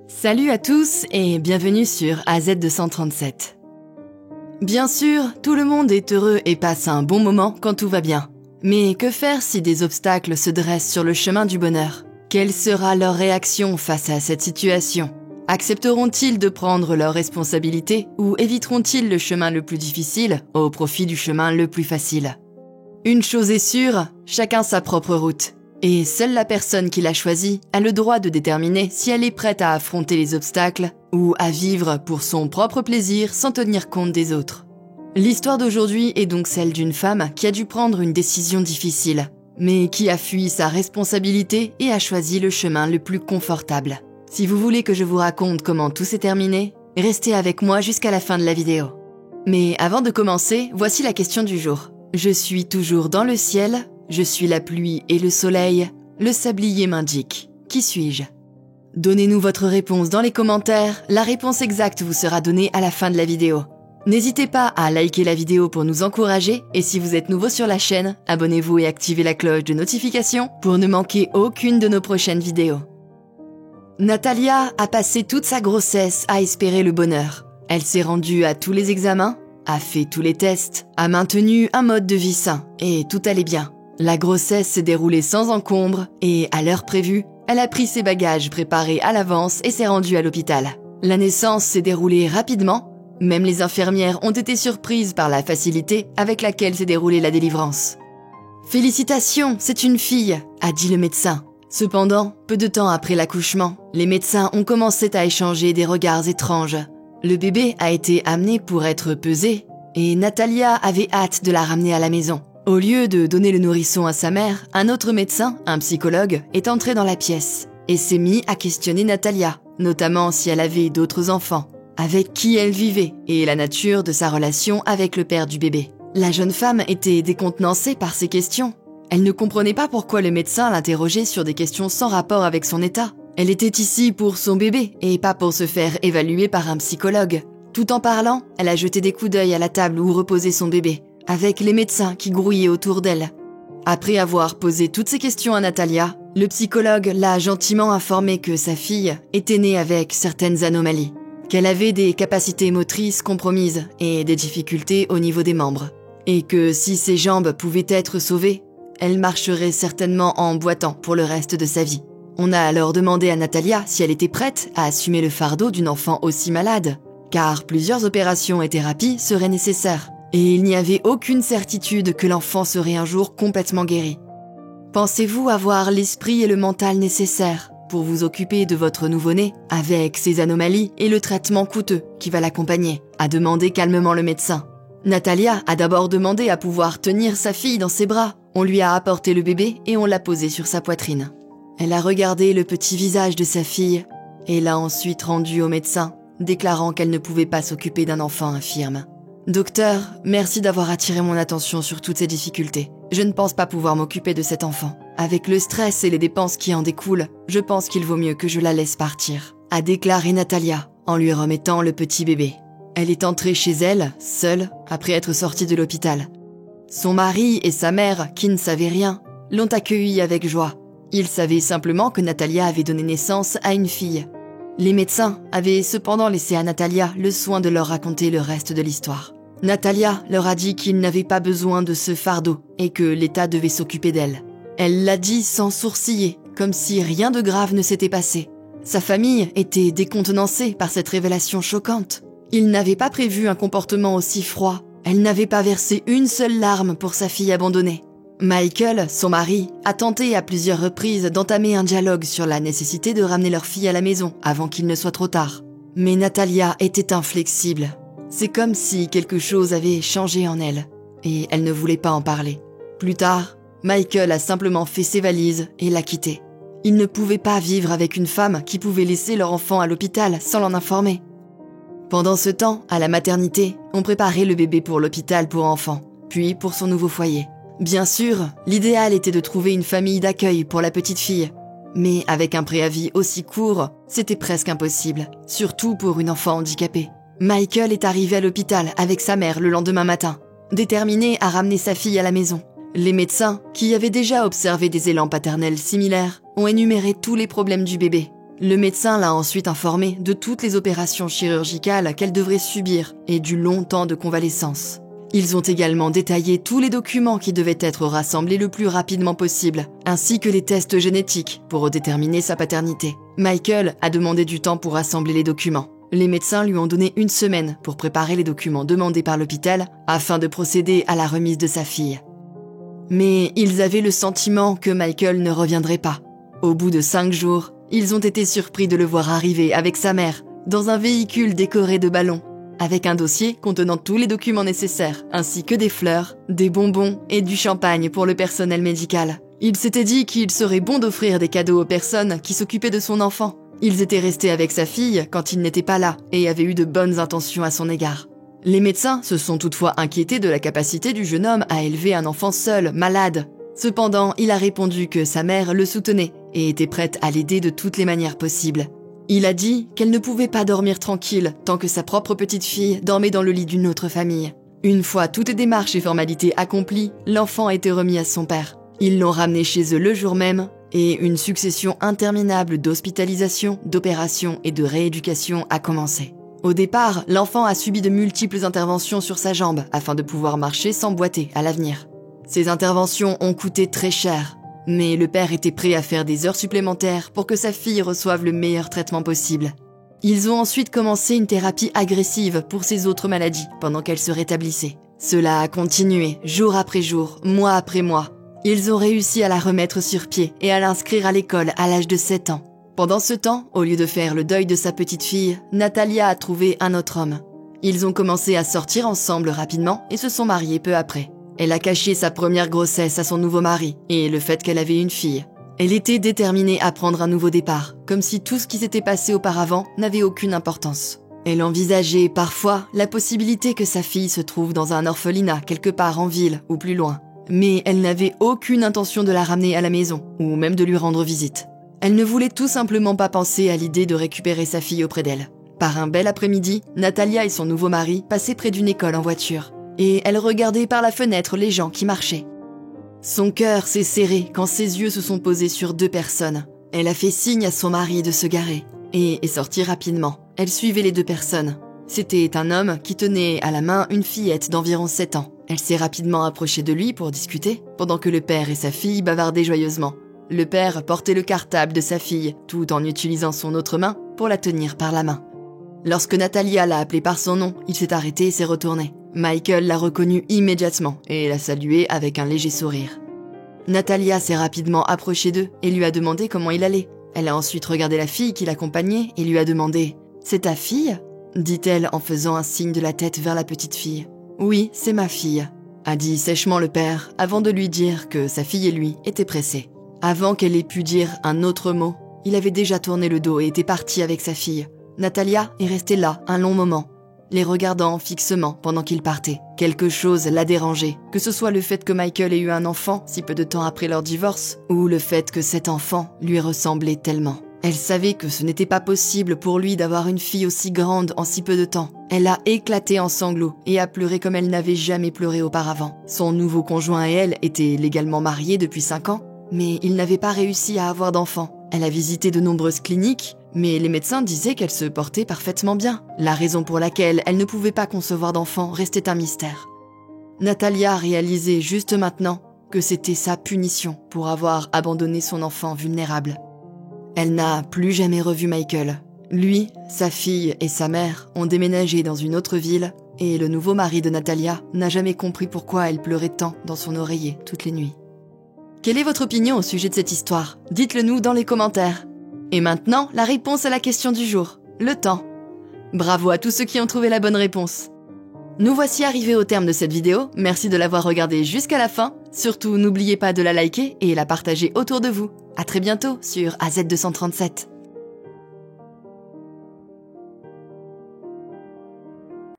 Salut à tous et bienvenue sur AZ237. Bien sûr, tout le monde est heureux et passe un bon moment quand tout va bien. Mais que faire si des obstacles se dressent sur le chemin du bonheur? Quelle sera leur réaction face à cette situation? Accepteront-ils de prendre leurs responsabilités ou éviteront-ils le chemin le plus difficile au profit du chemin le plus facile? Une chose est sûre, chacun sa propre route. Et seule la personne qui l'a choisie a le droit de déterminer si elle est prête à affronter les obstacles ou à vivre pour son propre plaisir sans tenir compte des autres. L'histoire d'aujourd'hui est donc celle d'une femme qui a dû prendre une décision difficile, mais qui a fui sa responsabilité et a choisi le chemin le plus confortable. Si vous voulez que je vous raconte comment tout s'est terminé, restez avec moi jusqu'à la fin de la vidéo. Mais avant de commencer, voici la question du jour. Je suis toujours dans le ciel, je suis la pluie et le soleil, le sablier m'indique. Qui suis-je? Donnez-nous votre réponse dans les commentaires, la réponse exacte vous sera donnée à la fin de la vidéo. N'hésitez pas à liker la vidéo pour nous encourager et si vous êtes nouveau sur la chaîne, abonnez-vous et activez la cloche de notification pour ne manquer aucune de nos prochaines vidéos. Natalia a passé toute sa grossesse à espérer le bonheur. Elle s'est rendue à tous les examens, a fait tous les tests, a maintenu un mode de vie sain et tout allait bien. La grossesse s'est déroulée sans encombre et, à l'heure prévue, elle a pris ses bagages préparés à l'avance et s'est rendue à l'hôpital. La naissance s'est déroulée rapidement, même les infirmières ont été surprises par la facilité avec laquelle s'est déroulée la délivrance. « Félicitations, c'est une fille », a dit le médecin. Cependant, peu de temps après l'accouchement, les médecins ont commencé à échanger des regards étranges. Le bébé a été amené pour être pesé et Natalia avait hâte de la ramener à la maison. Au lieu de donner le nourrisson à sa mère, un autre médecin, un psychologue, est entré dans la pièce et s'est mis à questionner Natalia, notamment si elle avait d'autres enfants, avec qui elle vivait et la nature de sa relation avec le père du bébé. La jeune femme était décontenancée par ces questions. Elle ne comprenait pas pourquoi le médecin l'interrogeait sur des questions sans rapport avec son état. Elle était ici pour son bébé et pas pour se faire évaluer par un psychologue. Tout en parlant, elle a jeté des coups d'œil à la table où reposait son bébé, avec les médecins qui grouillaient autour d'elle. Après avoir posé toutes ces questions à Natalia, le psychologue l'a gentiment informé que sa fille était née avec certaines anomalies, qu'elle avait des capacités motrices compromises et des difficultés au niveau des membres, et que si ses jambes pouvaient être sauvées, elle marcherait certainement en boitant pour le reste de sa vie. On a alors demandé à Natalia si elle était prête à assumer le fardeau d'une enfant aussi malade, car plusieurs opérations et thérapies seraient nécessaires. Et il n'y avait aucune certitude que l'enfant serait un jour complètement guéri. Pensez-vous avoir l'esprit et le mental nécessaires pour vous occuper de votre nouveau-né avec ses anomalies et le traitement coûteux qui va l'accompagner? A demandé calmement le médecin. Natalia a d'abord demandé à pouvoir tenir sa fille dans ses bras. On lui a apporté le bébé et on l'a posé sur sa poitrine. Elle a regardé le petit visage de sa fille et l'a ensuite rendu au médecin, déclarant qu'elle ne pouvait pas s'occuper d'un enfant infirme. « Docteur, merci d'avoir attiré mon attention sur toutes ces difficultés. Je ne pense pas pouvoir m'occuper de cet enfant. Avec le stress et les dépenses qui en découlent, je pense qu'il vaut mieux que je la laisse partir », a déclaré Natalia en lui remettant le petit bébé. Elle est entrée chez elle, seule, après être sortie de l'hôpital. Son mari et sa mère, qui ne savaient rien, l'ont accueillie avec joie. Ils savaient simplement que Natalia avait donné naissance à une fille. Les médecins avaient cependant laissé à Natalia le soin de leur raconter le reste de l'histoire. Natalia leur a dit qu'ils n'avaient pas besoin de ce fardeau et que l'État devait s'occuper d'elle. Elle l'a dit sans sourciller, comme si rien de grave ne s'était passé. Sa famille était décontenancée par cette révélation choquante. Ils n'avaient pas prévu un comportement aussi froid. Elle n'avait pas versé une seule larme pour sa fille abandonnée. Michael, son mari, a tenté à plusieurs reprises d'entamer un dialogue sur la nécessité de ramener leur fille à la maison avant qu'il ne soit trop tard. Mais Natalia était inflexible. C'est comme si quelque chose avait changé en elle, et elle ne voulait pas en parler. Plus tard, Michael a simplement fait ses valises et l'a quittée. Il ne pouvait pas vivre avec une femme qui pouvait laisser leur enfant à l'hôpital sans l'en informer. Pendant ce temps, à la maternité, on préparait le bébé pour l'hôpital pour enfants, puis pour son nouveau foyer. Bien sûr, l'idéal était de trouver une famille d'accueil pour la petite fille. Mais avec un préavis aussi court, c'était presque impossible, surtout pour une enfant handicapée. Michael est arrivé à l'hôpital avec sa mère le lendemain matin, déterminé à ramener sa fille à la maison. Les médecins, qui avaient déjà observé des élans paternels similaires, ont énuméré tous les problèmes du bébé. Le médecin l'a ensuite informée de toutes les opérations chirurgicales qu'elle devrait subir et du long temps de convalescence. Ils ont également détaillé tous les documents qui devaient être rassemblés le plus rapidement possible, ainsi que les tests génétiques pour déterminer sa paternité. Michael a demandé du temps pour rassembler les documents. Les médecins lui ont donné 1 semaine pour préparer les documents demandés par l'hôpital afin de procéder à la remise de sa fille. Mais ils avaient le sentiment que Michael ne reviendrait pas. Au bout de 5 jours, ils ont été surpris de le voir arriver avec sa mère dans un véhicule décoré de ballons, avec un dossier contenant tous les documents nécessaires, ainsi que des fleurs, des bonbons et du champagne pour le personnel médical. Il s'était dit qu'il serait bon d'offrir des cadeaux aux personnes qui s'occupaient de son enfant. Ils étaient restés avec sa fille quand il n'était pas là et avaient eu de bonnes intentions à son égard. Les médecins se sont toutefois inquiétés de la capacité du jeune homme à élever un enfant seul, malade. Cependant, il a répondu que sa mère le soutenait et était prête à l'aider de toutes les manières possibles. Il a dit qu'elle ne pouvait pas dormir tranquille tant que sa propre petite fille dormait dans le lit d'une autre famille. Une fois toutes les démarches et formalités accomplies, l'enfant a été remis à son père. Ils l'ont ramené chez eux le jour même et une succession interminable d'hospitalisations, d'opérations et de rééducation a commencé. Au départ, l'enfant a subi de multiples interventions sur sa jambe afin de pouvoir marcher sans boiter à l'avenir. Ces interventions ont coûté très cher, mais le père était prêt à faire des heures supplémentaires pour que sa fille reçoive le meilleur traitement possible. Ils ont ensuite commencé une thérapie agressive pour ses autres maladies pendant qu'elle se rétablissait. Cela a continué jour après jour, mois après mois. Ils ont réussi à la remettre sur pied et à l'inscrire à l'école à l'âge de 7 ans. Pendant ce temps, au lieu de faire le deuil de sa petite fille, Natalia a trouvé un autre homme. Ils ont commencé à sortir ensemble rapidement et se sont mariés peu après. Elle a caché sa première grossesse à son nouveau mari et le fait qu'elle avait une fille. Elle était déterminée à prendre un nouveau départ, comme si tout ce qui s'était passé auparavant n'avait aucune importance. Elle envisageait parfois la possibilité que sa fille se trouve dans un orphelinat quelque part en ville ou plus loin. Mais elle n'avait aucune intention de la ramener à la maison ou même de lui rendre visite. Elle ne voulait tout simplement pas penser à l'idée de récupérer sa fille auprès d'elle. Par un bel après-midi, Natalia et son nouveau mari passaient près d'une école en voiture. Et elle regardait par la fenêtre les gens qui marchaient. Son cœur s'est serré quand ses yeux se sont posés sur 2 personnes. Elle a fait signe à son mari de se garer et est sortie rapidement. Elle suivait les 2 personnes. C'était un homme qui tenait à la main une fillette d'environ 7 ans. Elle s'est rapidement approchée de lui pour discuter, pendant que le père et sa fille bavardaient joyeusement. Le père portait le cartable de sa fille, tout en utilisant son autre main pour la tenir par la main. Lorsque Natalia l'a appelé par son nom, il s'est arrêté et s'est retourné. Michael l'a reconnu immédiatement et l'a salué avec un léger sourire. Natalia s'est rapidement approchée d'eux et lui a demandé comment il allait. Elle a ensuite regardé la fille qui l'accompagnait et lui a demandé « C'est ta fille ?» dit-elle en faisant un signe de la tête vers la petite fille. « Oui, c'est ma fille », a dit sèchement le père avant de lui dire que sa fille et lui étaient pressés. Avant qu'elle ait pu dire un autre mot, il avait déjà tourné le dos et était parti avec sa fille. Natalia est restée là un long moment, les regardant fixement pendant qu'il partait. Quelque chose l'a dérangé, que ce soit le fait que Michael ait eu un enfant si peu de temps après leur divorce, ou le fait que cet enfant lui ressemblait tellement. Elle savait que ce n'était pas possible pour lui d'avoir une fille aussi grande en si peu de temps. Elle a éclaté en sanglots et a pleuré comme elle n'avait jamais pleuré auparavant. Son nouveau conjoint et elle étaient légalement mariés depuis 5 ans, mais ils n'avaient pas réussi à avoir d'enfant. Elle a visité de nombreuses cliniques, mais les médecins disaient qu'elle se portait parfaitement bien. La raison pour laquelle elle ne pouvait pas concevoir d'enfant restait un mystère. Natalia a réalisé juste maintenant que c'était sa punition pour avoir abandonné son enfant vulnérable. Elle n'a plus jamais revu Michael. Lui, sa fille et sa mère ont déménagé dans une autre ville et le nouveau mari de Natalia n'a jamais compris pourquoi elle pleurait tant dans son oreiller toutes les nuits. Quelle est votre opinion au sujet de cette histoire? Dites-le nous dans les commentaires. Et maintenant, la réponse à la question du jour, le temps. Bravo à tous ceux qui ont trouvé la bonne réponse. Nous voici arrivés au terme de cette vidéo, merci de l'avoir regardée jusqu'à la fin. Surtout, n'oubliez pas de la liker et la partager autour de vous. À très bientôt sur AZ237.